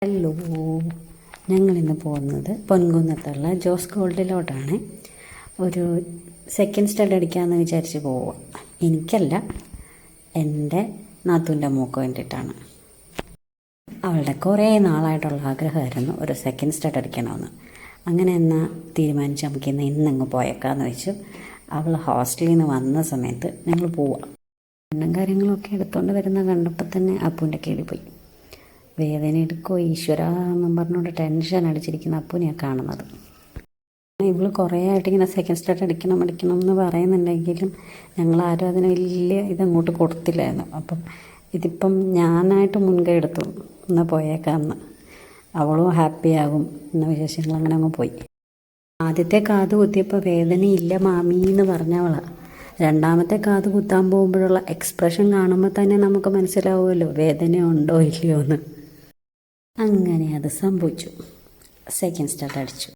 Hello, ഞങ്ങളിന്ന് പോകുന്നത് പൊൻകുന്നത്തുള്ള ജോസ് ഗോൾഡിലോട്ടാണ്. ഒരു സെക്കൻഡ് സ്റ്റഡ് അടിക്കാമെന്ന് വിചാരിച്ച് പോവുക. എനിക്കല്ല, എൻ്റെ നാത്തൂൻ്റെ മോൾക്ക് വേണ്ടിയിട്ടാണ്. അവളുടെ കുറേ നാളായിട്ടുള്ള ആഗ്രഹമായിരുന്നു ഒരു സെക്കൻഡ് സ്റ്റഡ് അടിക്കണമെന്ന്. അങ്ങനെ എന്നാൽ തീരുമാനിച്ച് നമുക്ക് ഇന്നങ്ങ് പോയേക്കാമെന്ന് വെച്ചു. അവൾ ഹോസ്റ്റലിൽ നിന്ന് വന്ന സമയത്ത് ഞങ്ങൾ പോവാം. എണ്ണും കാര്യങ്ങളൊക്കെ എടുത്തുകൊണ്ട് വരുന്ന കണ്ടപ്പോൾ തന്നെ അപ്പൂൻ്റെ കീഴിൽ പോയി. വേദന എടുക്കോ ഈശ്വര എന്നും പറഞ്ഞുകൊണ്ട് ടെൻഷൻ അടിച്ചിരിക്കുന്ന അപ്പൂനെയാണ് കാണുന്നത്. ഇവൾ കുറേ ആയിട്ട് ഇങ്ങനെ സെക്കൻഡ് സ്റ്റഡ് അടിക്കണം എന്ന് പറയുന്നുണ്ടെങ്കിലും ഞങ്ങളാരും അതിന് വലിയ ഇതങ്ങോട്ട് കൊടുത്തില്ലായിരുന്നു. അപ്പം ഇതിപ്പം ഞാനായിട്ട് മുൻകൈ എടുത്തു, ഒന്ന് പോയേക്കാമെന്ന്. അവളും ഹാപ്പിയാകും എന്ന വിശേഷങ്ങൾ അങ്ങനെ അങ്ങ് പോയി. ആദ്യത്തെ കാത് കുത്തിയപ്പോൾ വേദനയില്ല മാമി എന്ന് പറഞ്ഞവളാണ്. രണ്ടാമത്തെ കാത് കുത്താൻ പോകുമ്പോഴുള്ള എക്സ്പ്രഷൻ കാണുമ്പോൾ തന്നെ നമുക്ക് മനസ്സിലാവുമല്ലോ വേദന ഉണ്ടോ ഇല്ലയോ എന്ന്. അങ്ങനെ അത് സംഭവിച്ചു. സെക്കൻഡ് സ്റ്റഡ് അടിച്ചു.